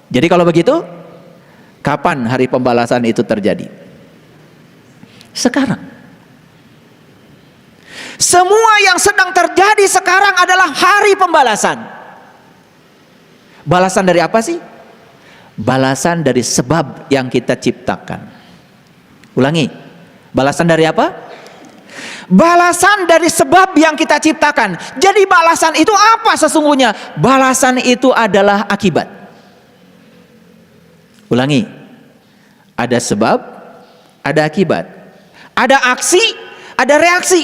Jadi kalau begitu, kapan hari pembalasan itu terjadi? Sekarang. Semua yang sedang terjadi sekarang adalah hari pembalasan. Balasan dari apa sih? Balasan dari sebab yang kita ciptakan. Ulangi, balasan dari apa? Balasan dari sebab yang kita ciptakan. Jadi balasan itu apa sesungguhnya? Balasan itu adalah akibat. Ulangi, ada sebab, ada akibat, ada aksi, ada reaksi.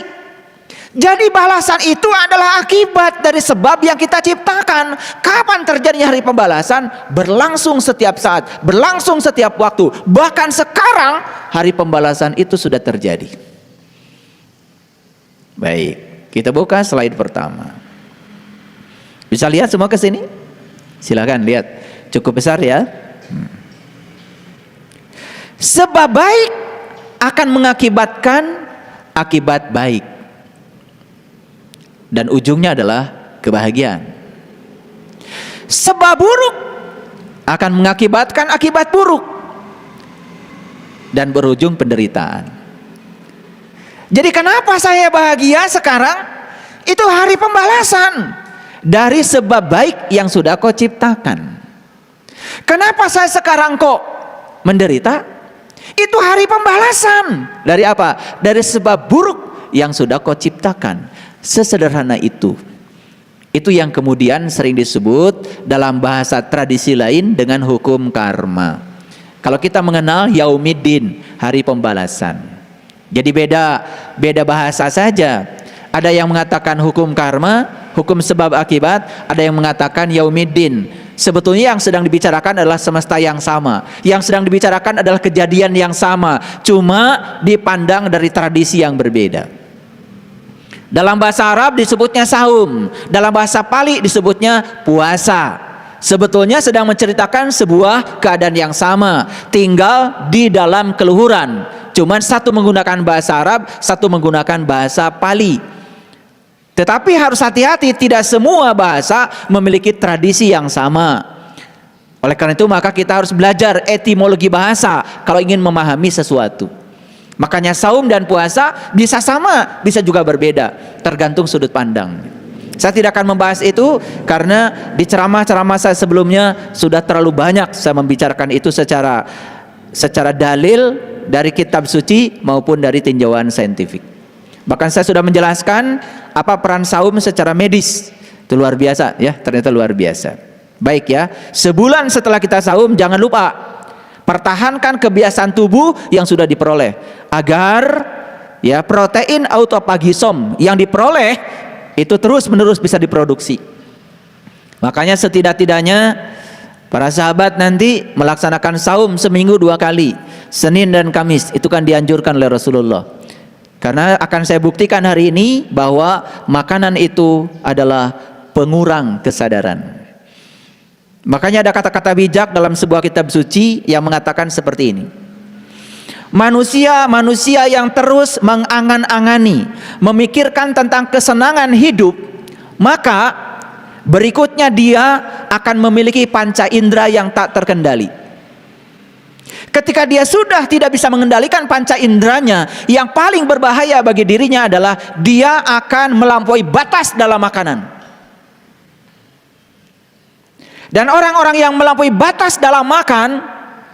Jadi balasan itu adalah akibat dari sebab yang kita ciptakan. Kapan terjadinya hari pembalasan? Berlangsung setiap saat, berlangsung setiap waktu. Bahkan sekarang hari pembalasan itu sudah terjadi. Baik, kita buka slide pertama. Bisa lihat semua ke sini? Silakan lihat. Cukup besar ya. Sebab baik akan mengakibatkan akibat baik. Dan ujungnya adalah kebahagiaan. Sebab buruk akan mengakibatkan akibat buruk dan berujung penderitaan. Jadi kenapa saya bahagia sekarang? Itu hari pembalasan dari sebab baik yang sudah kau ciptakan. Kenapa saya sekarang kok menderita? Itu hari pembalasan dari apa? Dari sebab buruk yang sudah kau ciptakan. Sesederhana itu. Itu yang kemudian sering disebut dalam bahasa tradisi lain dengan hukum karma. Kalau kita mengenal Yaumiddin, hari pembalasan. Jadi beda bahasa saja. Ada yang mengatakan hukum karma, hukum sebab akibat, ada yang mengatakan Yaumiddin. Sebetulnya yang sedang dibicarakan adalah semesta yang sama. Yang sedang dibicarakan adalah kejadian yang sama, cuma dipandang dari tradisi yang berbeda. Dalam bahasa Arab disebutnya saum, dalam bahasa Pali disebutnya puasa. Sebetulnya sedang menceritakan sebuah keadaan yang sama, tinggal di dalam keluhuran. Cuman satu menggunakan bahasa Arab, satu menggunakan bahasa Pali. Tetapi harus hati-hati, tidak semua bahasa memiliki tradisi yang sama. Oleh karena itu maka kita harus belajar etimologi bahasa kalau ingin memahami sesuatu. Makanya saum dan puasa bisa sama, bisa juga berbeda, tergantung sudut pandang. Saya tidak akan membahas itu karena di ceramah-ceramah saya sebelumnya sudah terlalu banyak saya membicarakan itu secara dalil dari kitab suci maupun dari tinjauan saintifik. Bahkan saya sudah menjelaskan apa peran saum secara medis. Itu luar biasa ya, ternyata luar biasa. Baik ya, sebulan setelah kita saum jangan lupa pertahankan kebiasaan tubuh yang sudah diperoleh agar ya protein autophagisom yang diperoleh itu terus-menerus bisa diproduksi. Makanya setidak-tidaknya para sahabat nanti melaksanakan saum seminggu 2 kali, Senin dan Kamis. Itu kan dianjurkan oleh Rasulullah. Karena akan saya buktikan hari ini bahwa makanan itu adalah pengurang kesadaran. Makanya ada kata-kata bijak dalam sebuah kitab suci yang mengatakan seperti ini. Manusia yang terus mengangan-angani, memikirkan tentang kesenangan hidup, maka berikutnya dia akan memiliki panca indera yang tak terkendali. Ketika dia sudah tidak bisa mengendalikan panca inderanya, yang paling berbahaya bagi dirinya adalah dia akan melampaui batas dalam makanan. Dan orang-orang yang melampaui batas dalam makan,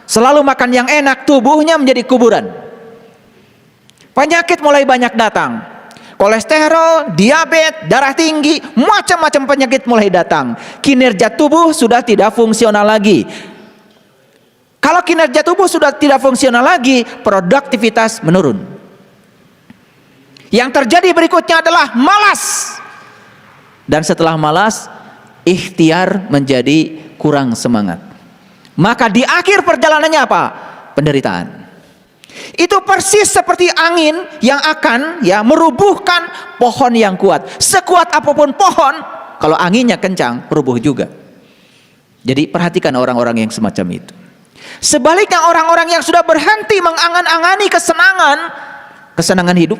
selalu makan yang enak, tubuhnya menjadi kuburan. Penyakit mulai banyak datang. Kolesterol, diabetes, darah tinggi, macam-macam penyakit mulai datang. Kinerja tubuh sudah tidak fungsional lagi. Kalau kinerja tubuh sudah tidak fungsional lagi, produktivitas menurun. Yang terjadi berikutnya adalah malas. Dan setelah malas, ikhtiar menjadi kurang semangat. Maka di akhir perjalanannya apa? Penderitaan. Itu persis seperti angin yang akan merubuhkan pohon yang kuat. Sekuat apapun pohon, kalau anginnya kencang, rubuh juga. Jadi perhatikan orang-orang yang semacam itu. Sebaliknya orang-orang yang sudah berhenti mengangan-angani kesenangan hidup,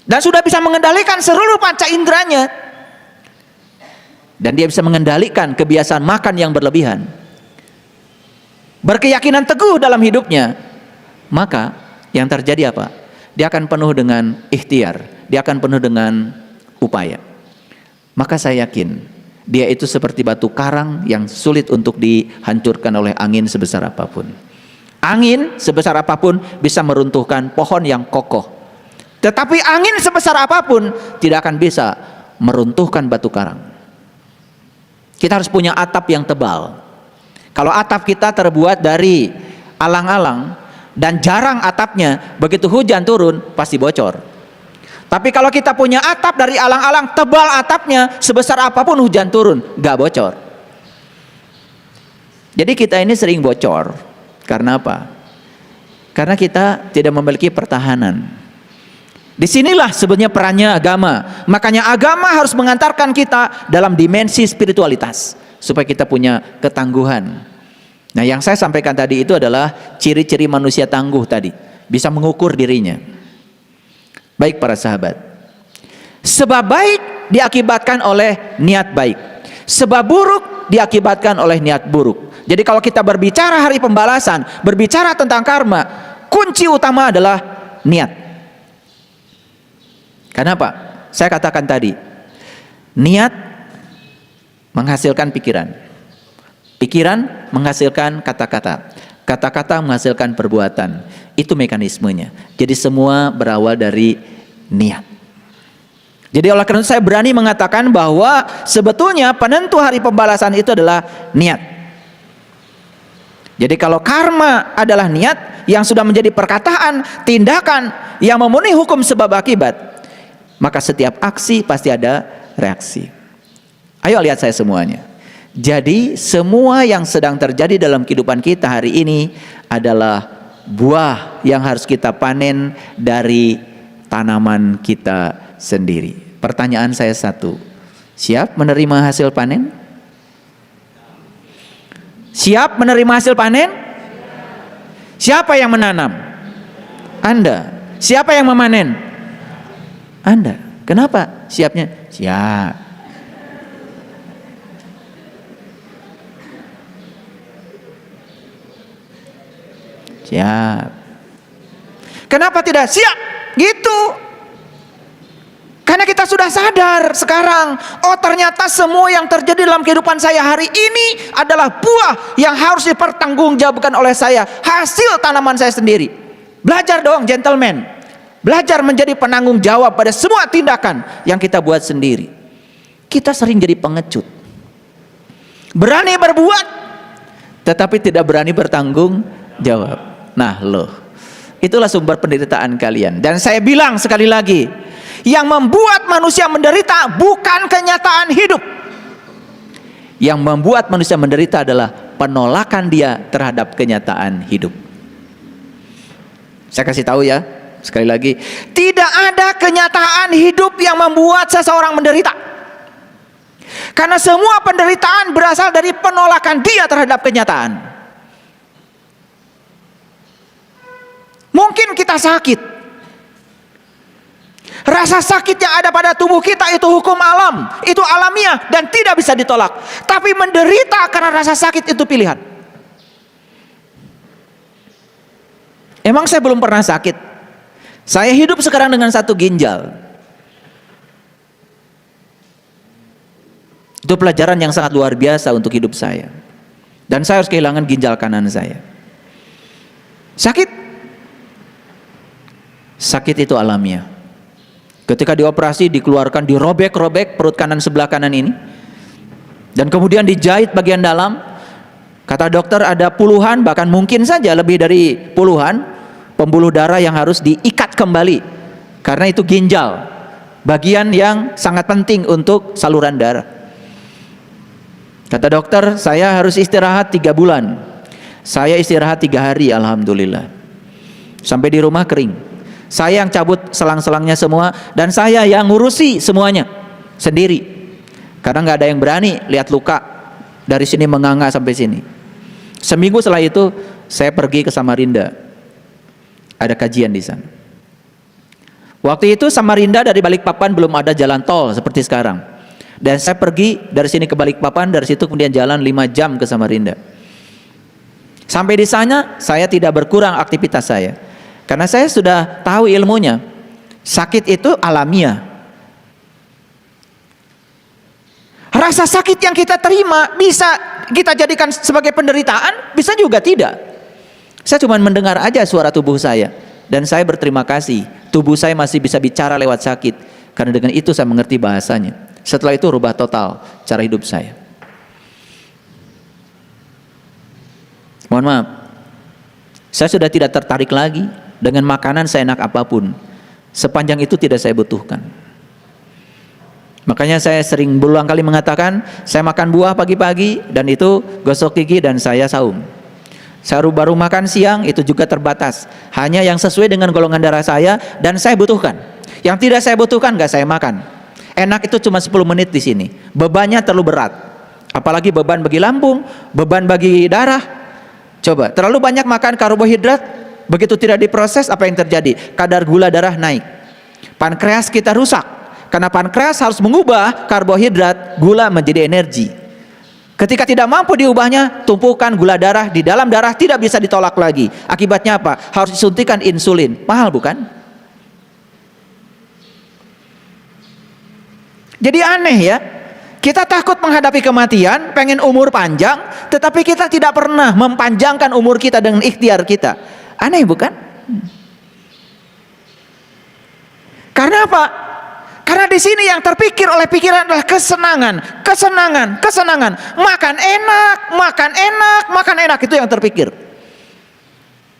dan sudah bisa mengendalikan seluruh panca inderanya, dan dia bisa mengendalikan kebiasaan makan yang berlebihan, berkeyakinan teguh dalam hidupnya, maka yang terjadi apa? Dia akan penuh dengan ikhtiar, dia akan penuh dengan upaya. Maka saya yakin dia itu seperti batu karang yang sulit untuk dihancurkan oleh angin sebesar apapun. Angin sebesar apapun bisa meruntuhkan pohon yang kokoh, tetapi angin sebesar apapun tidak akan bisa meruntuhkan batu karang. Kita harus punya atap yang tebal. Kalau atap kita terbuat dari alang-alang dan jarang atapnya, begitu hujan turun pasti bocor. Tapi kalau kita punya atap dari alang-alang, tebal atapnya, sebesar apapun hujan turun gak bocor. Jadi kita ini sering bocor. Karena apa? Karena kita tidak memiliki pertahanan. Disinilah sebenarnya perannya agama. Makanya agama harus mengantarkan kita dalam dimensi spiritualitas, supaya kita punya ketangguhan. Nah, yang saya sampaikan tadi itu adalah ciri-ciri manusia tangguh tadi, bisa mengukur dirinya. Baik para sahabat, sebab baik diakibatkan oleh niat baik, sebab buruk diakibatkan oleh niat buruk. Jadi kalau kita berbicara hari pembalasan, berbicara tentang karma, kunci utama adalah niat. Kenapa? Saya katakan tadi, niat menghasilkan pikiran, pikiran menghasilkan kata-kata, kata-kata menghasilkan perbuatan. Itu mekanismenya. Jadi semua berawal dari niat. Jadi oleh karena itu saya berani mengatakan bahwa sebetulnya penentu hari pembalasan itu adalah niat. Jadi kalau karma adalah niat yang sudah menjadi perkataan, tindakan yang memenuhi hukum sebab akibat, maka setiap aksi pasti ada reaksi. Ayo lihat saya semuanya. Jadi semua yang sedang terjadi dalam kehidupan kita hari ini adalah buah yang harus kita panen dari tanaman kita sendiri. Pertanyaan saya satu, siap menerima hasil panen? Siap menerima hasil panen? Siapa yang menanam? Anda. Siapa yang memanen? Anda. Kenapa siapnya? Siap. Siap. Kenapa tidak siap? Gitu. Karena kita sudah sadar sekarang, oh ternyata semua yang terjadi dalam kehidupan saya hari ini adalah buah yang harus dipertanggungjawabkan oleh saya, hasil tanaman saya sendiri. Belajar dong gentleman. Belajar menjadi penanggung jawab pada semua tindakan yang kita buat sendiri. Kita sering jadi pengecut, berani berbuat tetapi tidak berani bertanggung jawab. Nah loh, itulah sumber penderitaan kalian. Dan saya bilang sekali lagi, yang membuat manusia menderita bukan kenyataan hidup. Yang membuat manusia menderita adalah penolakan dia terhadap kenyataan hidup. Saya kasih tahu ya, sekali lagi, tidak ada kenyataan hidup yang membuat seseorang menderita. Karena semua penderitaan berasal dari penolakan dia terhadap kenyataan. Mungkin kita sakit, rasa sakit yang ada pada tubuh kita itu hukum alam, itu alamiah dan tidak bisa ditolak. Tapi menderita karena rasa sakit itu pilihan. Emang saya belum pernah sakit? Saya hidup sekarang dengan satu ginjal. Itu pelajaran yang sangat luar biasa untuk hidup saya. Dan saya harus kehilangan ginjal kanan saya. Sakit? Sakit itu alamiah. Ketika dioperasi, dikeluarkan, dirobek-robek perut kanan sebelah kanan ini, dan kemudian dijahit bagian dalam. Kata dokter ada puluhan, bahkan mungkin saja lebih dari puluhan pembuluh darah yang harus diikat kembali. Karena itu ginjal, bagian yang sangat penting untuk saluran darah. Kata dokter, saya harus istirahat 3 bulan. Saya istirahat 3 hari, alhamdulillah. Sampai di rumah kering. Saya yang cabut selang-selangnya semua, dan saya yang ngurusi semuanya sendiri. Karena nggak ada yang berani lihat luka dari sini menganga sampai sini. Seminggu setelah itu saya pergi ke Samarinda. Ada kajian di sana. Waktu itu Samarinda dari Balikpapan belum ada jalan tol seperti sekarang. Dan saya pergi dari sini ke Balikpapan, dari situ kemudian jalan 5 jam ke Samarinda. Sampai di sana saya tidak berkurang aktivitas saya, karena saya sudah tahu ilmunya. Sakit itu alamiah. Rasa sakit yang kita terima bisa kita jadikan sebagai penderitaan, bisa juga tidak. Saya cuma mendengar aja suara tubuh saya, dan saya berterima kasih tubuh saya masih bisa bicara lewat sakit, karena dengan itu saya mengerti bahasanya. Setelah itu rubah total cara hidup saya. Mohon maaf, saya sudah tidak tertarik lagi dengan makanan seenak apapun, sepanjang itu tidak saya butuhkan. Makanya saya sering berulang kali mengatakan, saya makan buah pagi-pagi dan itu gosok gigi dan saya saum. Saya baru makan siang, itu juga terbatas, hanya yang sesuai dengan golongan darah saya dan saya butuhkan. Yang tidak saya butuhkan gak saya makan. Enak itu cuma 10 menit di sini, bebannya terlalu berat, apalagi beban bagi lambung, beban bagi darah. Coba terlalu banyak makan karbohidrat, begitu tidak diproses, apa yang terjadi? Kadar gula darah naik, pankreas kita rusak, karena pankreas harus mengubah karbohidrat gula menjadi energi. Ketika tidak mampu diubahnya, tumpukan gula darah di dalam darah tidak bisa ditolak lagi. Akibatnya apa? Harus disuntikan insulin. Mahal bukan? Jadi aneh ya, kita takut menghadapi kematian, pengen umur panjang, tetapi kita tidak pernah mempanjangkan umur kita dengan ikhtiar kita. Aneh bukan? Karena apa? Karena di sini yang terpikir oleh pikiran adalah kesenangan, kesenangan, kesenangan. Makan enak, makan enak, makan enak, itu yang terpikir.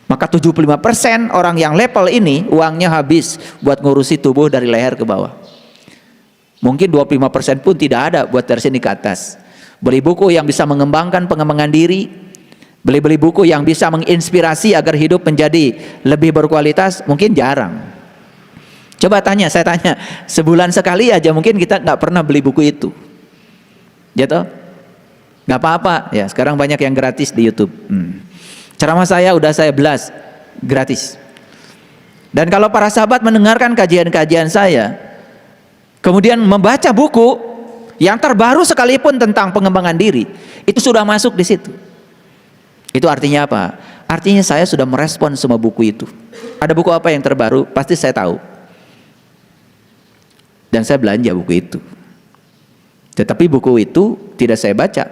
Maka 75% orang yang level ini uangnya habis buat ngurusi tubuh dari leher ke bawah. Mungkin 25% pun tidak ada buat dari sini ke atas. Beli buku yang bisa mengembangkan pengembangan diri, beli buku yang bisa menginspirasi agar hidup menjadi lebih berkualitas, mungkin jarang. Coba tanya, saya tanya, sebulan sekali aja mungkin kita nggak pernah beli buku itu, gitu? Nggak apa-apa, ya sekarang banyak yang gratis di YouTube. Ceramah saya udah saya belas gratis. Dan kalau para sahabat mendengarkan kajian-kajian saya, kemudian membaca buku yang terbaru sekalipun tentang pengembangan diri, itu sudah masuk di situ. Itu artinya apa? Artinya saya sudah merespon semua buku itu. Ada buku apa yang terbaru? Pasti saya tahu. Dan saya belanja buku itu. Tetapi buku itu tidak saya baca,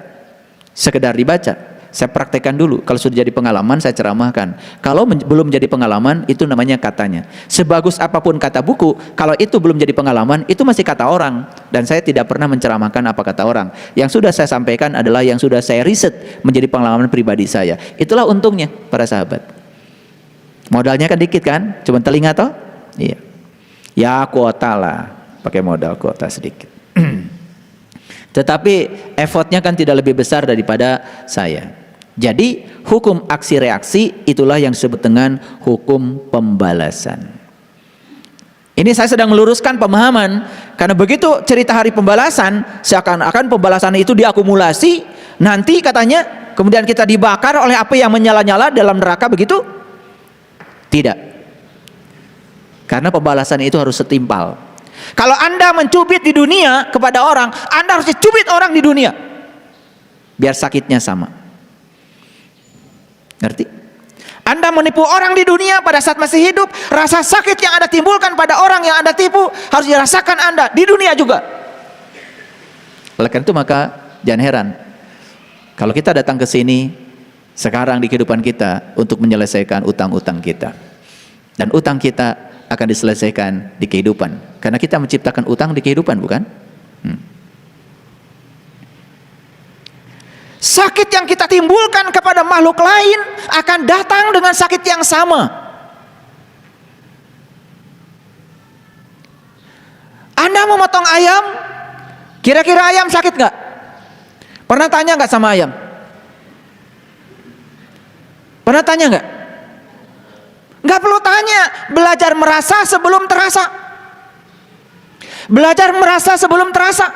sekedar dibaca. Saya praktekkan dulu. Kalau sudah jadi pengalaman, saya ceramahkan. Kalau belum jadi pengalaman, itu namanya katanya. Sebagus apapun kata buku, kalau itu belum jadi pengalaman, itu masih kata orang. Dan saya tidak pernah menceramahkan apa kata orang. Yang sudah saya sampaikan adalah yang sudah saya riset menjadi pengalaman pribadi saya. Itulah untungnya para sahabat. Modalnya kan dikit kan? Cuma telinga toh? Iya. Ya kuota lah. Pakai modal kuota sedikit. Tetapi effortnya kan tidak lebih besar daripada saya. Jadi hukum aksi reaksi itulah yang disebut dengan hukum pembalasan. Ini saya sedang meluruskan pemahaman, karena begitu cerita hari pembalasan, seakan-akan pembalasan itu diakumulasi, nanti katanya kemudian kita dibakar oleh api yang menyala-nyala dalam neraka, begitu? Tidak. Karena pembalasan itu harus setimpal. Kalau Anda mencubit di dunia kepada orang, Anda harus dicubit orang di dunia, biar sakitnya sama. Ngerti? Anda menipu orang di dunia pada saat masih hidup, rasa sakit yang Anda timbulkan pada orang yang Anda tipu harus dirasakan Anda di dunia juga. Oleh karena itu maka jangan heran kalau kita datang ke sini sekarang di kehidupan kita untuk menyelesaikan utang-utang kita. Dan utang kita akan diselesaikan di kehidupan, karena kita menciptakan utang di kehidupan, bukan? Sakit yang kita timbulkan kepada makhluk lain akan datang dengan sakit yang sama. Anda memotong ayam, kira-kira ayam sakit nggak? Pernah tanya nggak sama ayam? Pernah tanya nggak? Nggak perlu tanya, belajar merasa sebelum terasa. Belajar merasa sebelum terasa.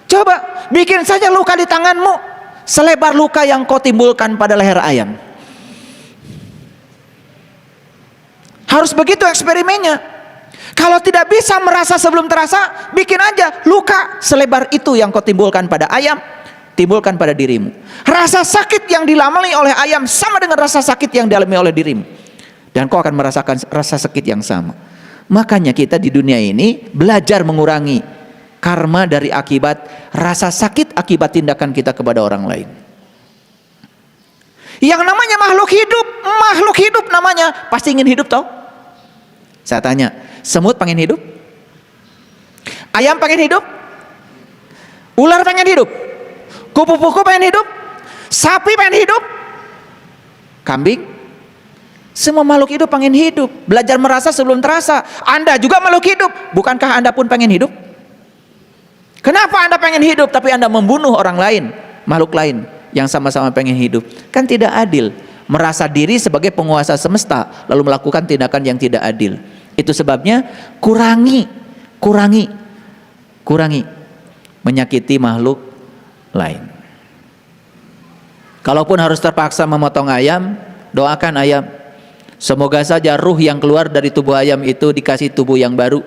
Coba bikin saja luka di tanganmu selebar luka yang kau timbulkan pada leher ayam. Harus begitu eksperimennya. Kalau tidak bisa merasa sebelum terasa, bikin aja luka selebar itu yang kau timbulkan pada ayam, timbulkan pada dirimu. Rasa sakit yang dialami oleh ayam sama dengan rasa sakit yang dialami oleh dirimu, dan kau akan merasakan rasa sakit yang sama. Makanya kita di dunia ini belajar mengurangi karma dari akibat rasa sakit akibat tindakan kita kepada orang lain. Yang namanya makhluk hidup namanya pasti ingin hidup toh. Saya tanya, semut pengen hidup? Ayam pengen hidup? Ular pengen hidup? Kupu-kupu pengen hidup? Sapi pengen hidup? Kambing? Semua makhluk hidup pengen hidup. Belajar merasa sebelum terasa. Anda juga makhluk hidup. Bukankah Anda pun pengen hidup? Kenapa Anda pengen hidup tapi Anda membunuh orang lain, makhluk lain yang sama-sama pengen hidup? Kan tidak adil. Merasa diri sebagai penguasa semesta lalu melakukan tindakan yang tidak adil. Itu sebabnya kurangi menyakiti makhluk lain. Kalaupun harus terpaksa memotong ayam, doakan ayam. Semoga saja ruh yang keluar dari tubuh ayam itu dikasih tubuh yang baru.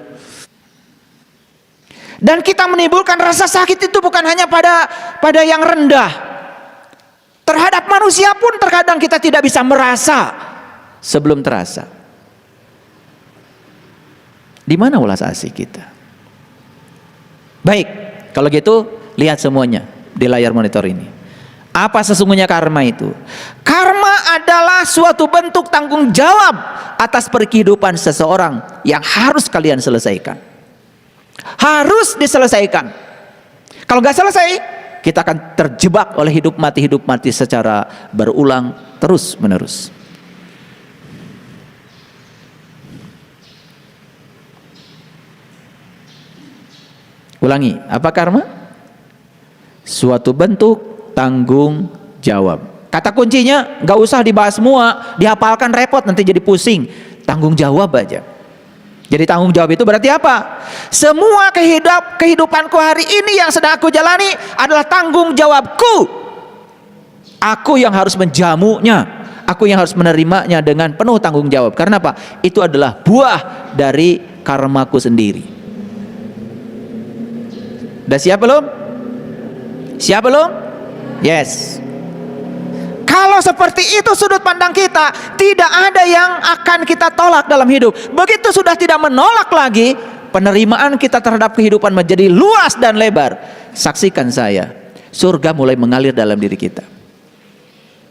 Dan kita menimbulkan rasa sakit itu bukan hanya pada yang rendah. Terhadap manusia pun terkadang kita tidak bisa merasa sebelum terasa. Di mana ulas asih kita? Baik, kalau gitu lihat semuanya di layar monitor ini. Apa sesungguhnya karma itu? Karma adalah suatu bentuk tanggung jawab atas kehidupan seseorang yang harus kalian selesaikan. Harus diselesaikan. Kalau nggak selesai, kita akan terjebak oleh hidup mati secara berulang terus menerus. Ulangi, apa karma? Suatu bentuk tanggung jawab. Kata kuncinya nggak usah dibahas semua, dihafalkan repot nanti jadi pusing. Tanggung jawab aja. Jadi tanggung jawab itu berarti apa? Semua kehidupanku hari ini yang sedang aku jalani adalah tanggung jawabku. Aku yang harus menjamunya, aku yang harus menerimanya dengan penuh tanggung jawab. Karena apa? Itu adalah buah dari karmaku sendiri. Udah siap belum? Siap belum? Yes. Kalau seperti itu sudut pandang kita, tidak ada yang akan kita tolak dalam hidup. Begitu sudah tidak menolak lagi, penerimaan kita terhadap kehidupan menjadi luas dan lebar. Saksikan saya, surga mulai mengalir dalam diri kita.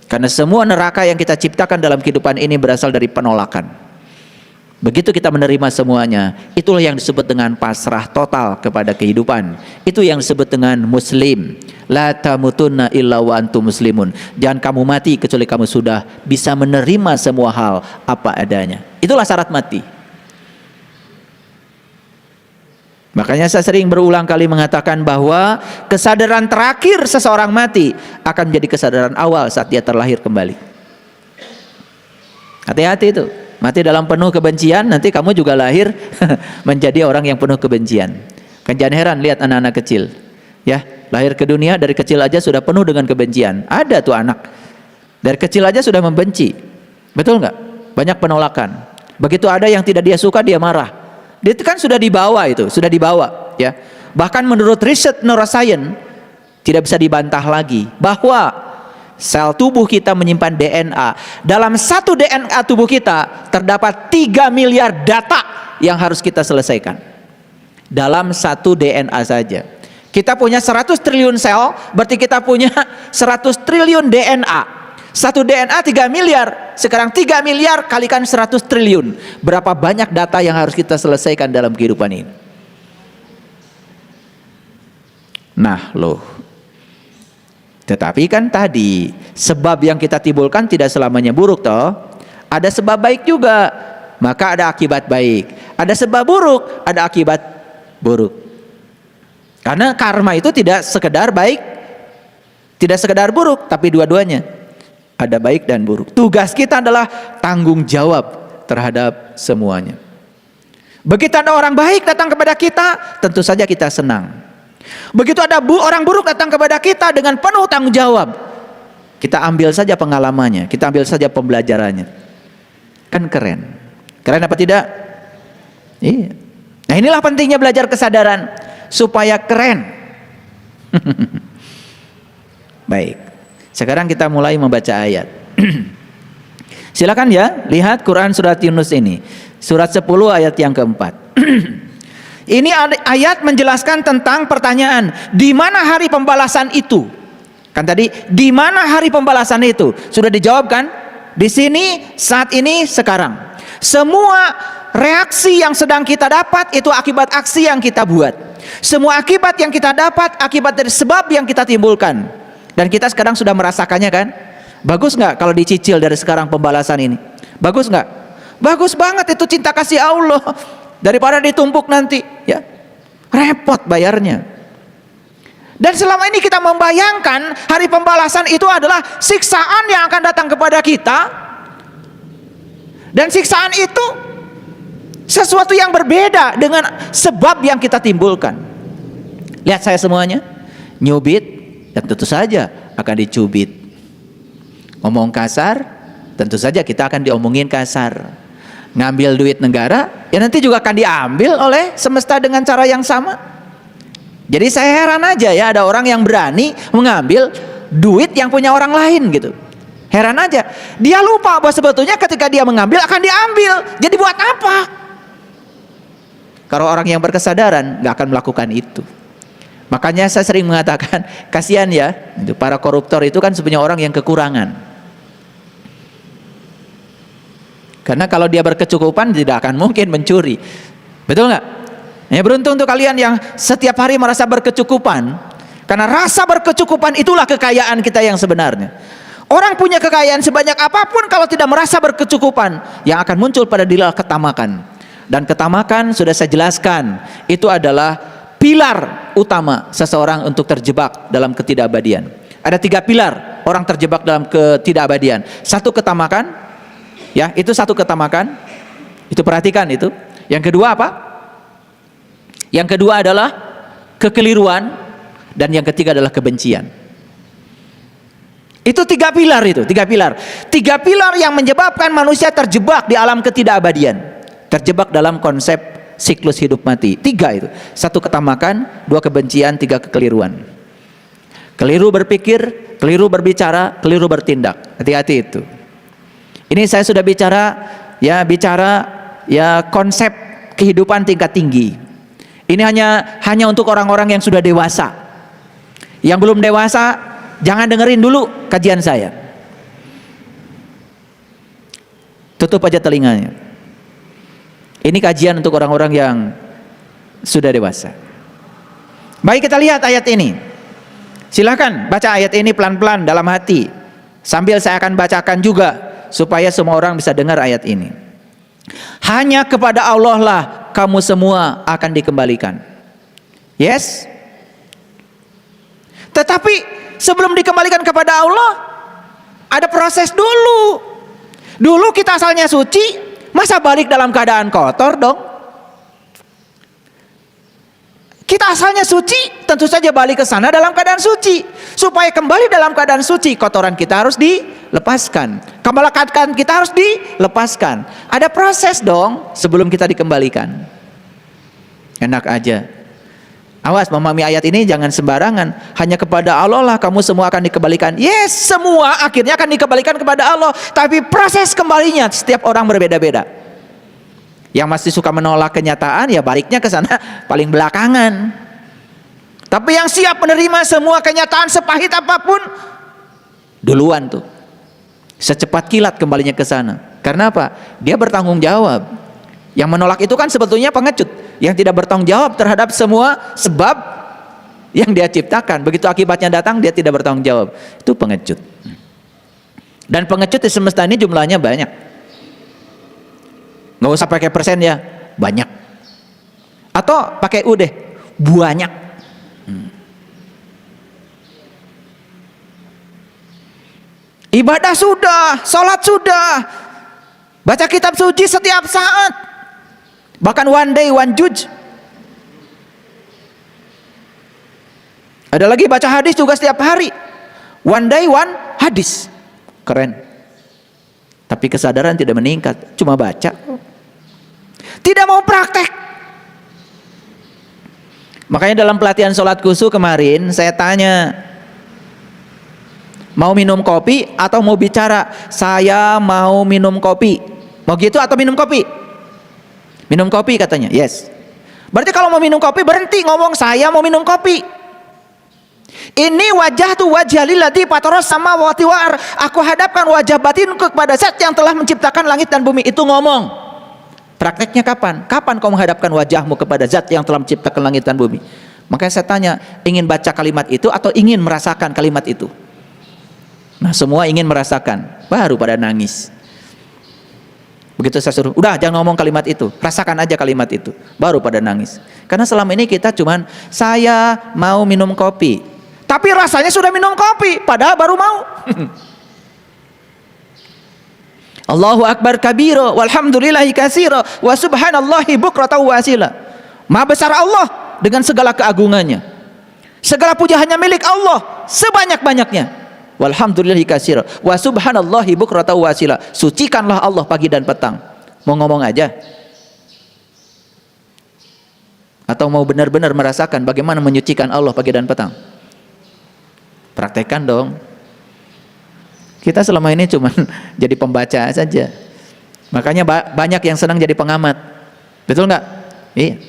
Karena semua neraka yang kita ciptakan dalam kehidupan ini berasal dari penolakan. Begitu kita menerima semuanya, itulah yang disebut dengan pasrah total kepada kehidupan. Itu yang disebut dengan muslim. La tamutunna illa wa antum muslimun. Jangan kamu mati kecuali kamu sudah bisa menerima semua hal apa adanya. Itulah syarat mati. Makanya saya sering berulang kali mengatakan bahwa kesadaran terakhir seseorang mati akan menjadi kesadaran awal saat dia terlahir kembali. Hati-hati itu. Mati dalam penuh kebencian, nanti kamu juga lahir menjadi orang yang penuh kebencian. Kan jangan heran lihat anak-anak kecil, ya, lahir ke dunia dari kecil aja sudah penuh dengan kebencian. Ada tuh anak dari kecil aja sudah membenci, betul nggak? Banyak penolakan. Begitu ada yang tidak dia suka, dia marah. Dia kan sudah dibawa itu, sudah dibawa, ya. Bahkan menurut riset neuroscience tidak bisa dibantah lagi bahwa sel tubuh kita menyimpan DNA. Dalam satu DNA tubuh kita terdapat 3 miliar data yang harus kita selesaikan. Dalam satu DNA saja. Kita punya 100 triliun sel, berarti kita punya 100 triliun DNA. Satu DNA 3 miliar, sekarang 3 miliar kalikan 100 triliun. Berapa banyak data yang harus kita selesaikan dalam kehidupan ini? Nah loh. Tetapi kan tadi sebab yang kita timbulkan tidak selamanya buruk toh. Ada sebab baik juga, maka ada akibat baik. Ada sebab buruk, ada akibat buruk. Karena karma itu tidak sekedar baik, tidak sekedar buruk, tapi dua-duanya. Ada baik dan buruk. Tugas kita adalah tanggung jawab terhadap semuanya. Begitu ada orang baik datang kepada kita, tentu saja kita senang. Begitu ada orang buruk datang kepada kita dengan penuh tanggung jawab, kita ambil saja pengalamannya, kita ambil saja pembelajarannya. Kan keren. Keren apa tidak? Iya. Nah, inilah pentingnya belajar kesadaran supaya keren. Baik, sekarang kita mulai membaca ayat. Silakan ya, lihat Quran surat Yunus ini, surat 10 ayat yang keempat. Ini ayat menjelaskan tentang pertanyaan, di mana hari pembalasan itu? Kan tadi, di mana hari pembalasan itu? Sudah dijawab kan? Di sini, saat ini, sekarang. Semua reaksi yang sedang kita dapat itu akibat aksi yang kita buat. Semua akibat yang kita dapat akibat dari sebab yang kita timbulkan. Dan kita sekarang sudah merasakannya kan? Bagus nggak kalau dicicil dari sekarang pembalasan ini? Bagus nggak? Bagus banget, itu cinta kasih Allah. Daripada ditumpuk nanti, ya repot bayarnya. Dan selama ini kita membayangkan hari pembalasan itu adalah siksaan yang akan datang kepada kita. Dan siksaan itu sesuatu yang berbeda dengan sebab yang kita timbulkan. Lihat saya semuanya, nyubit, dan tentu saja akan dicubit. Ngomong kasar, tentu saja kita akan diomongin kasar. Ngambil duit negara, ya nanti juga akan diambil oleh semesta dengan cara yang sama. Jadi saya heran aja ya, ada orang yang berani mengambil duit yang punya orang lain gitu. Heran aja, dia lupa bahwa sebetulnya ketika dia mengambil akan diambil. Jadi buat apa? Kalau orang yang berkesadaran nggak akan melakukan itu. Makanya saya sering mengatakan, kasihan ya, itu para koruptor itu kan sebenarnya orang yang kekurangan. Karena kalau dia berkecukupan tidak akan mungkin mencuri. Betul nggak? Ya, beruntung untuk kalian yang setiap hari merasa berkecukupan. Karena rasa berkecukupan itulah kekayaan kita yang sebenarnya. Orang punya kekayaan sebanyak apapun, kalau tidak merasa berkecukupan, yang akan muncul pada dirinya ketamakan. Dan ketamakan sudah saya jelaskan, itu adalah pilar utama seseorang untuk terjebak dalam ketidakabadian. Ada 3 pilar orang terjebak dalam ketidakabadian. 1, ketamakan, ya itu 1 ketamakan, itu perhatikan itu. Yang kedua apa? Yang kedua adalah kekeliruan, dan yang ketiga adalah kebencian. Itu 3 pilar itu, 3 pilar. 3 pilar yang menyebabkan manusia terjebak di alam ketidakabadian. Terjebak dalam konsep siklus hidup mati. 3 itu. 1 ketamakan, 2 kebencian, 3 kekeliruan. Keliru berpikir, keliru berbicara, keliru bertindak. Hati-hati itu. Ini saya sudah bicara konsep kehidupan tingkat tinggi. Ini hanya untuk orang-orang yang sudah dewasa. Yang belum dewasa, jangan dengerin dulu kajian saya. Tutup aja telinganya. Ini kajian untuk orang-orang yang sudah dewasa. Baik, kita lihat ayat ini. Silakan baca ayat ini pelan-pelan dalam hati. Sambil saya akan bacakan juga supaya semua orang bisa dengar ayat ini. Hanya kepada Allah lah kamu semua akan dikembalikan. Yes? Tetapi sebelum dikembalikan kepada Allah, ada proses dulu. Dulu kita asalnya suci, masa balik dalam keadaan kotor dong? Kita asalnya suci, tentu saja balik ke sana dalam keadaan suci. Supaya kembali dalam keadaan suci, kotoran kita harus dilepaskan, kemelekatan kita harus dilepaskan. Ada proses dong sebelum kita dikembalikan. Enak aja. Awas, memahami ayat ini jangan sembarangan. Hanya kepada Allah lah kamu semua akan dikembalikan. Yes, semua akhirnya akan dikembalikan kepada Allah. Tapi proses kembalinya setiap orang berbeda-beda. Yang masih suka menolak kenyataan, ya baliknya ke sana paling belakangan. Tapi yang siap menerima semua kenyataan sepahit apapun, duluan tuh. Secepat kilat kembalinya ke sana. Karena apa? Dia bertanggung jawab. Yang menolak itu kan sebetulnya pengecut, yang tidak bertanggung jawab terhadap semua sebab yang dia ciptakan. Begitu akibatnya datang, dia tidak bertanggung jawab. Itu pengecut. Dan pengecut di semesta ini jumlahnya banyak. Nggak usah pakai persen ya, banyak. Atau pakai U deh, banyak. Ibadah sudah, sholat sudah, baca kitab suci setiap saat, bahkan one day one juz. Ada lagi baca hadis juga setiap hari, one day one hadis. Keren. Tapi kesadaran tidak meningkat, cuma baca, tidak mau praktek. Makanya dalam pelatihan sholat khusyuk kemarin saya tanya, mau minum kopi atau mau bicara? Saya mau minum kopi. Mau gitu atau minum kopi? Minum kopi katanya. Yes. Berarti kalau mau minum kopi berhenti ngomong saya mau minum kopi. Ini wajah tu wajah lilladzi fataras samawati wal ardh. Aku hadapkan wajah batinku kepada zat yang telah menciptakan langit dan bumi. Itu ngomong. Prakteknya kapan? Kapan kau menghadapkan wajahmu kepada zat yang telah menciptakan langit dan bumi? Makanya saya tanya, ingin baca kalimat itu atau ingin merasakan kalimat itu? Nah, semua ingin merasakan, baru pada nangis. Begitu saya suruh, udah jangan ngomong kalimat itu, rasakan aja kalimat itu, baru pada nangis. Karena selama ini kita cuman, saya mau minum kopi, tapi rasanya sudah minum kopi, padahal baru mau. Allahu akbar kabira walhamdulillahi katsira wa subhanallahi bukratan wa asila. Maha besar Allah dengan segala keagungannya. Segala puja hanya milik Allah sebanyak-banyaknya. Walhamdulillahi katsira wa subhanallahi bukratan wa asila. Sucikanlah Allah pagi dan petang. Mau ngomong aja? Atau mau benar-benar merasakan bagaimana menyucikan Allah pagi dan petang? Praktekkan dong. Kita selama ini cuma jadi pembaca saja. Makanya banyak yang senang jadi pengamat. Betul nggak? Iya.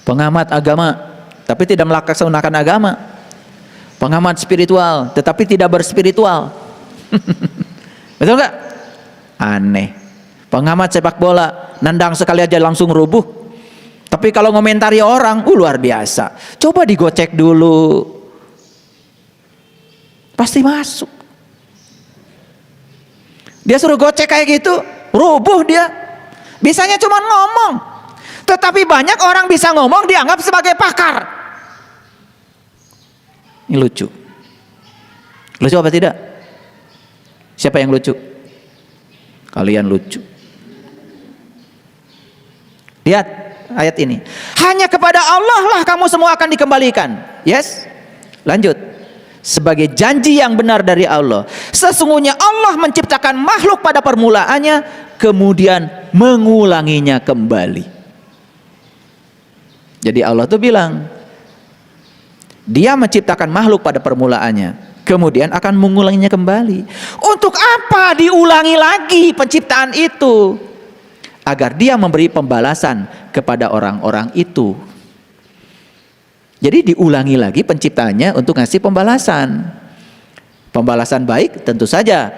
Pengamat agama, tapi tidak melaksanakan agama. Pengamat spiritual, tetapi tidak berspiritual. Betul nggak? Aneh. Pengamat sepak bola, nendang sekali aja langsung rubuh. Tapi kalau ngomentari orang, luar biasa. Coba digocek dulu. Pasti masuk. Dia suruh gocek kayak gitu, rubuh dia. Bisanya cuma ngomong. Tetapi banyak orang bisa ngomong dianggap sebagai pakar. Ini lucu. Lucu apa tidak? Siapa yang lucu? Kalian lucu. Lihat ayat ini. Hanya kepada Allah lah kamu semua akan dikembalikan. Yes? Lanjut. Sebagai janji yang benar dari Allah. Sesungguhnya Allah menciptakan makhluk pada permulaannya, kemudian mengulanginya kembali. Jadi Allah tuh bilang, Dia menciptakan makhluk pada permulaannya, kemudian akan mengulanginya kembali. Untuk apa diulangi lagi penciptaan itu? Agar Dia memberi pembalasan kepada orang-orang itu. Jadi diulangi lagi penciptanya untuk ngasih pembalasan. Pembalasan baik tentu saja.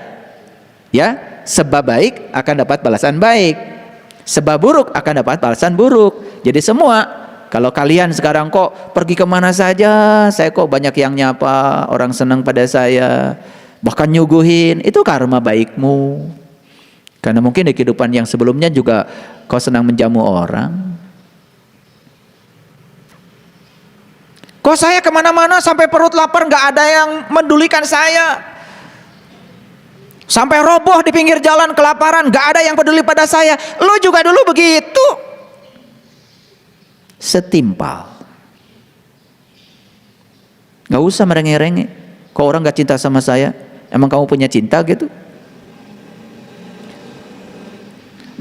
Ya, sebab baik akan dapat balasan baik. Sebab buruk akan dapat balasan buruk. Jadi semua, kalau kalian sekarang kok pergi kemana saja, saya kok banyak yang nyapa, orang senang pada saya, bahkan nyuguhin, itu karma baikmu. Karena mungkin di kehidupan yang sebelumnya juga kau senang menjamu orang. Kok saya kemana-mana sampai perut lapar gak ada yang mendulikan saya. Sampai roboh di pinggir jalan kelaparan gak ada yang peduli pada saya. Lu juga dulu begitu. Setimpal. Gak usah merengek-rengek. Kok orang gak cinta sama saya? Emang kamu punya cinta gitu?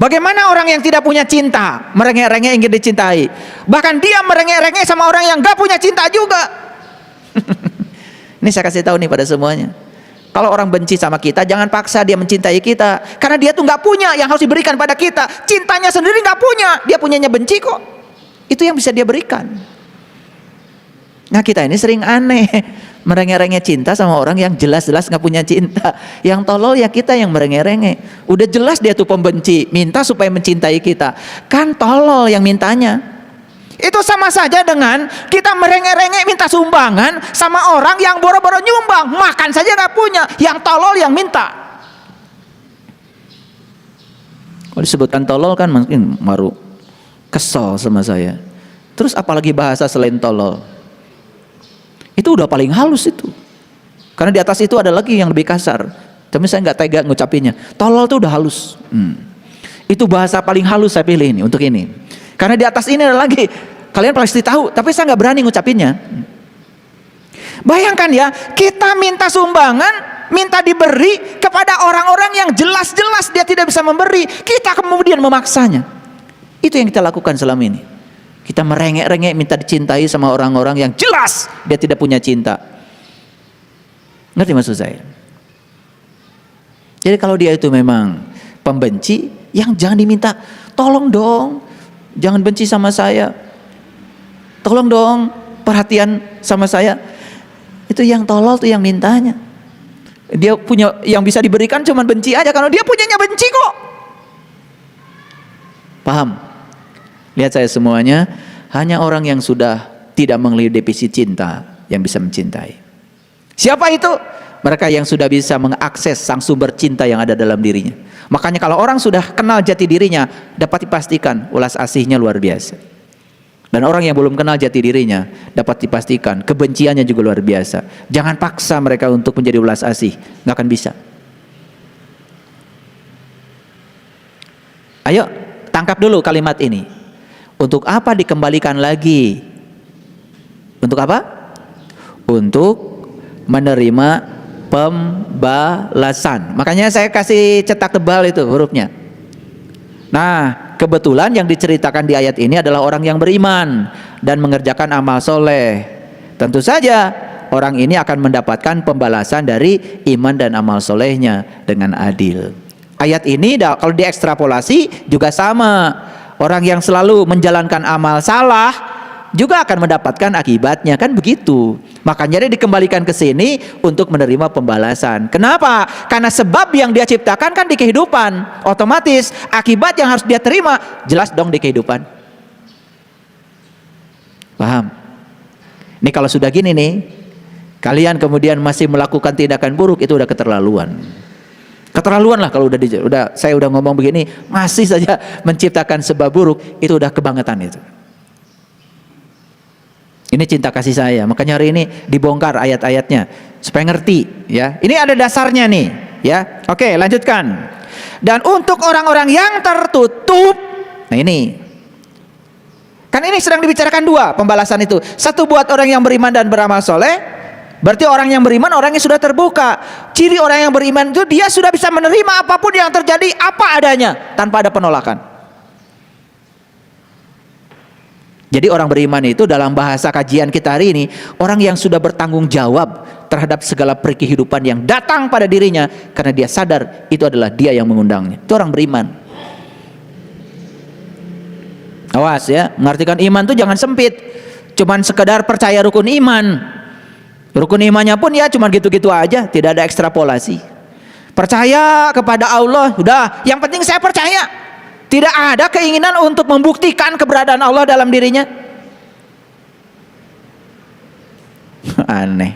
Bagaimana orang yang tidak punya cinta merengek-rengek ingin dicintai? Bahkan dia merengek-rengek sama orang yang gak punya cinta juga. Ini saya kasih tahu nih pada semuanya. Kalau orang benci sama kita, jangan paksa dia mencintai kita. Karena dia tuh gak punya yang harus diberikan pada kita. Cintanya sendiri gak punya. Dia punyanya benci kok. Itu yang bisa dia berikan. Nah kita ini sering aneh. Merengek-rengek cinta sama orang yang jelas-jelas gak punya cinta. Yang tolol ya kita yang merengek-rengek. Udah jelas dia tuh pembenci, minta supaya mencintai kita. Kan tolol yang mintanya. Itu sama saja dengan kita merengek-rengek minta sumbangan sama orang yang boro-boro nyumbang, makan saja gak punya. Yang tolol yang minta. Kalau disebutkan tolol kan mungkin baru kesel sama saya. Terus apalagi bahasa selain tolol? Itu udah paling halus itu. Karena di atas itu ada lagi yang lebih kasar. Tapi saya nggak tega ngucapinnya. Tolol itu udah halus. Itu bahasa paling halus saya pilih ini untuk ini. Karena di atas ini ada lagi. Kalian pasti tahu, tapi saya nggak berani ngucapinnya. Bayangkan ya, kita minta sumbangan, minta diberi kepada orang-orang yang jelas-jelas dia tidak bisa memberi. Kita kemudian memaksanya. Itu yang kita lakukan selama ini. Kita merengek-rengek minta dicintai sama orang-orang yang jelas dia tidak punya cinta. Ngerti maksud saya? Jadi kalau dia itu memang pembenci, yang jangan diminta, tolong dong, jangan benci sama saya. Tolong dong, perhatian sama saya. Itu yang tolol tuh yang mintanya. Dia punya yang bisa diberikan cuma benci aja, kalau dia punyanya benci kok. Paham? Lihat saya semuanya, hanya orang yang sudah tidak mengalami defisit cinta yang bisa mencintai. Siapa itu? Mereka yang sudah bisa mengakses sang sumber cinta yang ada dalam dirinya. Makanya kalau orang sudah kenal jati dirinya, dapat dipastikan ulas asihnya luar biasa. Dan orang yang belum kenal jati dirinya, dapat dipastikan kebenciannya juga luar biasa. Jangan paksa mereka untuk menjadi ulas asih, nggak akan bisa. Ayo, tangkap dulu kalimat ini. Untuk apa dikembalikan lagi? Untuk apa? Untuk menerima pembalasan. Makanya saya kasih cetak tebal itu hurufnya. Nah, kebetulan yang diceritakan di ayat ini adalah orang yang beriman dan mengerjakan amal soleh. Tentu saja orang ini akan mendapatkan pembalasan dari iman dan amal solehnya dengan adil. Ayat ini kalau diekstrapolasi juga sama. Orang yang selalu menjalankan amal salah juga akan mendapatkan akibatnya, kan begitu. Makanya dia dikembalikan ke sini untuk menerima pembalasan. Kenapa? Karena sebab yang dia ciptakan kan di kehidupan, otomatis akibat yang harus dia terima jelas dong di kehidupan. Paham? Ini kalau sudah gini nih, kalian kemudian masih melakukan tindakan buruk, itu udah keterlaluan. Keterlaluan lah kalau saya udah ngomong begini masih saja menciptakan sebab buruk, itu udah kebangetan itu. Ini cinta kasih saya, makanya hari ini dibongkar ayat-ayatnya supaya ngerti ya. Ini ada dasarnya nih ya. Oke, lanjutkan. Dan untuk orang-orang yang tertutup, nah ini kan ini sedang dibicarakan dua pembalasan itu. Satu buat orang yang beriman dan beramal soleh, berarti orang yang beriman orang yang sudah terbuka. Ciri orang yang beriman itu dia sudah bisa menerima apapun yang terjadi apa adanya tanpa ada penolakan. Jadi orang beriman itu dalam bahasa kajian kita hari ini, orang yang sudah bertanggung jawab terhadap segala kehidupan yang datang pada dirinya, karena dia sadar itu adalah dia yang mengundangnya. Itu orang beriman. Awas ya, mengartikan iman itu jangan sempit, cuman sekedar percaya rukun iman. Rukun imannya pun ya cuma gitu-gitu aja, tidak ada ekstrapolasi. Percaya kepada Allah, udah, yang penting saya percaya. Tidak ada keinginan untuk membuktikan keberadaan Allah dalam dirinya. Aneh.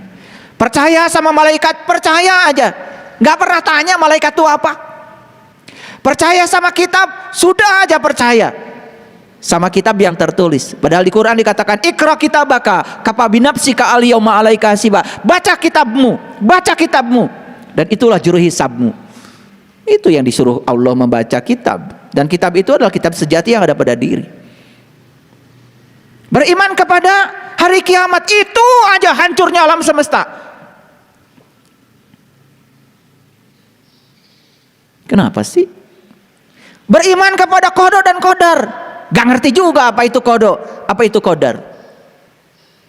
Percaya sama malaikat, percaya aja. Nggak pernah tanya malaikat itu apa. Percaya sama kitab, sudah aja percaya. Sama kitab yang tertulis. Padahal di Quran dikatakan Iqra kitabaka kafa binafsika al-yauma 'alaika hasiba. Baca kitabmu, baca kitabmu. Dan itulah juru hisabmu. Itu yang disuruh Allah membaca kitab. Dan kitab itu adalah kitab sejati yang ada pada diri. Beriman kepada hari kiamat, itu aja hancurnya alam semesta. Kenapa sih? Beriman kepada qada dan qadar. Gak ngerti juga apa itu qada, apa itu qadar.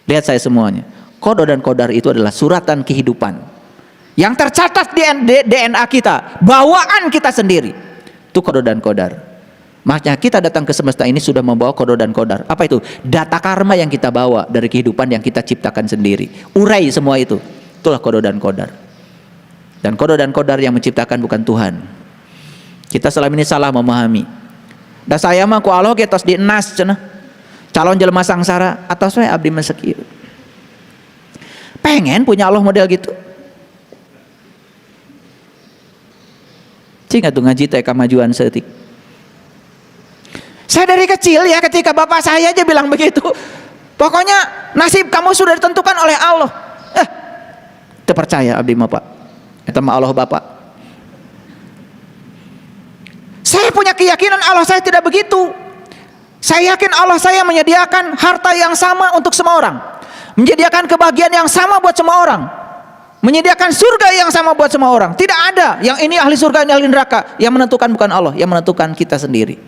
Lihat saya semuanya. Qada dan qadar itu adalah suratan kehidupan yang tercatat di DNA kita, bawaan kita sendiri. Itu qada dan qadar. Makanya kita datang ke semesta ini sudah membawa qada dan qadar. Apa itu? Data karma yang kita bawa dari kehidupan yang kita ciptakan sendiri. Urai semua itu. Itulah qada dan qadar. Dan qada dan qadar yang menciptakan bukan Tuhan. Kita selama ini salah memahami. Da saya mah ku Allah getos dienas cenah. Calon jelema sangsara atos we abdi mesekieu. Pengen punya Allah model gitu. Cing atuh ngaji teh kamajuan seutik. Saya dari kecil ya, ketika bapak saya aja bilang begitu. Pokoknya nasib kamu sudah ditentukan oleh Allah. Terpercaya abdi mah Pak. Eta mah Allah Bapak. Saya punya keyakinan Allah saya tidak begitu. Saya yakin Allah saya menyediakan harta yang sama untuk semua orang. Menyediakan kebahagiaan yang sama buat semua orang. Menyediakan surga yang sama buat semua orang. Tidak ada yang ini ahli surga, ini ahli neraka. Yang menentukan bukan Allah, yang menentukan kita sendiri.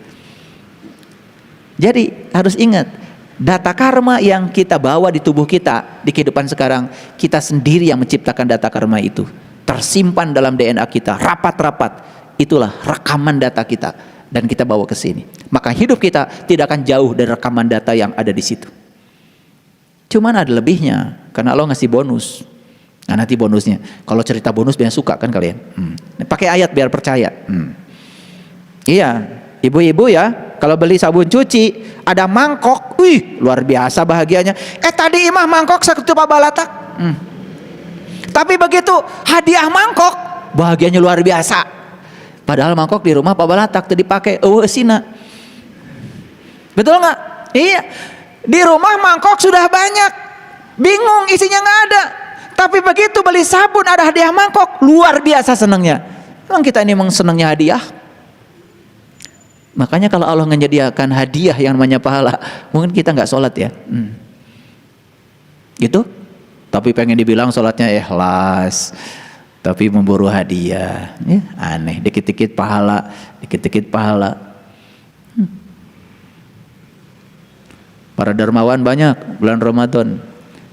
Jadi harus ingat, Data karma yang kita bawa di tubuh kita, di kehidupan sekarang, kita sendiri yang menciptakan data karma itu. Tersimpan dalam DNA kita, rapat-rapat. Itulah rekaman data kita, dan kita bawa ke sini. Maka hidup kita tidak akan jauh dari rekaman data yang ada di situ. Cuman ada lebihnya, karena Allah ngasih bonus. Nah, nanti bonusnya, kalau cerita bonus biasanya suka kan kalian. Pakai ayat biar percaya. Iya, ibu-ibu ya, kalau beli sabun cuci, ada mangkok, wih luar biasa bahagianya. Tadi imah mangkok satu Pak Balatak. Tapi begitu hadiah mangkok, bahagianya luar biasa. Padahal mangkok di rumah Pak Balatak tadi dipakai, sina. Betul nggak? Iya. Di rumah mangkok sudah banyak, bingung isinya nggak ada. Tapi begitu beli sabun ada hadiah mangkok, luar biasa senangnya. Memang kita ini memang senangnya hadiah. Makanya kalau Allah menyediakan hadiah yang namanya pahala, mungkin kita nggak sholat ya, gitu. Tapi pengen dibilang sholatnya ikhlas, tapi memburu hadiah, ya, aneh. Dikit-dikit pahala, dikit-dikit pahala. Para dermawan banyak bulan Ramadan,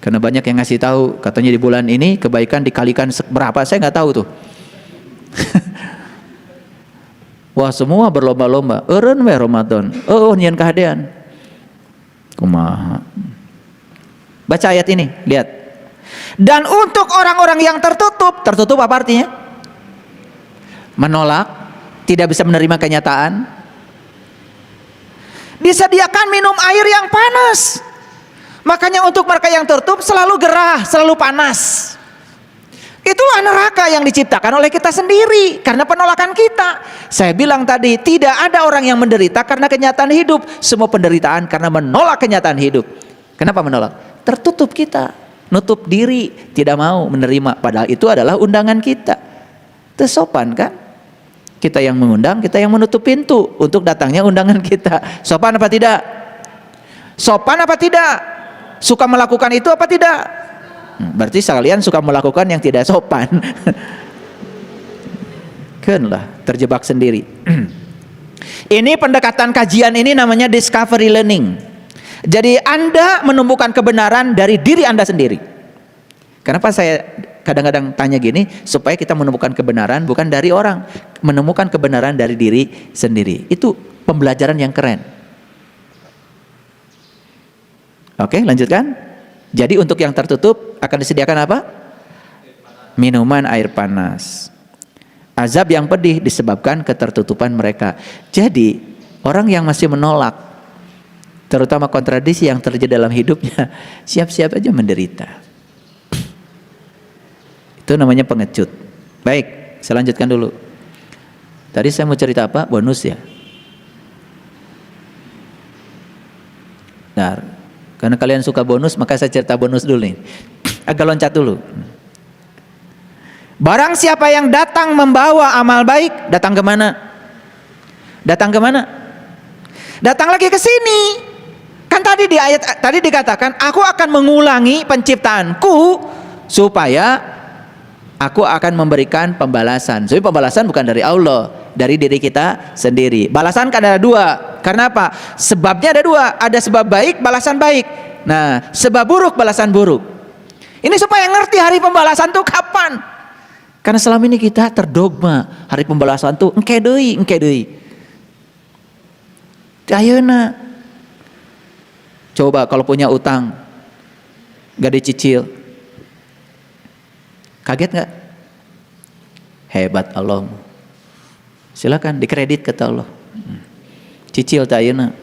karena banyak yang ngasih tahu, katanya di bulan ini kebaikan dikalikan berapa, saya nggak tahu tuh. Wah, semua berlomba-lomba. Eureun we Ramadan. Nyian kahadean. Kumaha? Baca ayat ini, lihat. Dan untuk orang-orang yang tertutup apa artinya? Menolak, tidak bisa menerima kenyataan. Disediakan minum air yang panas. Makanya untuk mereka yang tertutup selalu gerah, selalu panas. Itulah neraka yang diciptakan oleh kita sendiri karena penolakan kita. Saya bilang tadi, tidak ada orang yang menderita karena kenyataan hidup. Semua penderitaan karena menolak kenyataan hidup. Kenapa menolak? Tertutup kita, nutup diri, tidak mau menerima. Padahal itu adalah undangan kita. Tersopan kan? Kita yang mengundang, kita yang menutup pintu untuk datangnya undangan kita. Sopan apa tidak? Sopan apa tidak? Suka melakukan itu apa tidak? Berarti sekalian suka melakukan yang tidak sopan. Kenlah terjebak sendiri. Ini pendekatan kajian ini namanya discovery learning. Jadi Anda menemukan kebenaran dari diri Anda sendiri. Kenapa saya kadang-kadang tanya gini? Supaya kita menemukan kebenaran bukan dari orang, menemukan kebenaran dari diri sendiri. Itu pembelajaran yang keren. Oke, lanjutkan. Jadi untuk yang tertutup akan disediakan apa? Minuman air panas. Azab yang pedih disebabkan ketertutupan mereka. Jadi orang yang masih menolak, terutama kontradiksi yang terjadi dalam hidupnya, siap-siap aja menderita. Itu namanya pengecut. Baik, saya lanjutkan dulu. Tadi saya mau cerita apa? Bonus ya. Nah, karena kalian suka bonus, maka saya cerita bonus dulu nih. Agak loncat dulu. Barang siapa yang datang membawa amal baik, datang ke mana? Datang ke mana? Datang lagi ke sini. Kan tadi di ayat tadi dikatakan, aku akan mengulangi penciptaanku supaya aku akan memberikan pembalasan. Jadi pembalasan bukan dari Allah, dari diri kita sendiri. Balasan kan ada dua. Karena apa? Sebabnya ada dua. Ada sebab baik, balasan baik. Nah, sebab buruk, balasan buruk. Ini supaya ngerti hari pembalasan tuh kapan. Karena selama ini kita terdogma hari pembalasan tuh engke deui. Ayeuna coba kalau punya utang gak dicicil, kaget nggak? Hebat Allah. Silakan dikredit kata Allah. Cicil tayana.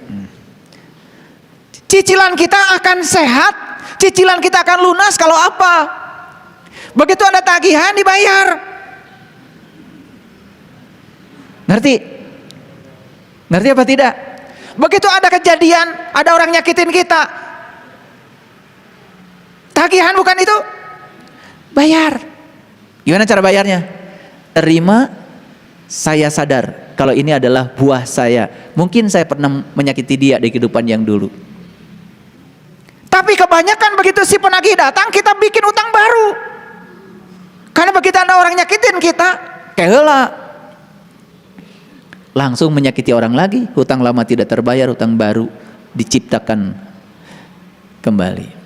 Cicilan kita akan sehat, cicilan kita akan lunas kalau apa? Begitu ada tagihan dibayar. Ngerti? Ngerti apa tidak? Begitu ada kejadian, ada orang nyakitin kita, tagihan bukan itu? Bayar. Gimana cara bayarnya? Terima, saya sadar kalau ini adalah buah saya. Mungkin saya pernah menyakiti dia di kehidupan yang dulu. Tapi kebanyakan begitu si penagih datang, kita bikin utang baru. Karena begitu ada orang nyakitin kita, keheula. Langsung menyakiti orang lagi, hutang lama tidak terbayar, hutang baru diciptakan. kembali.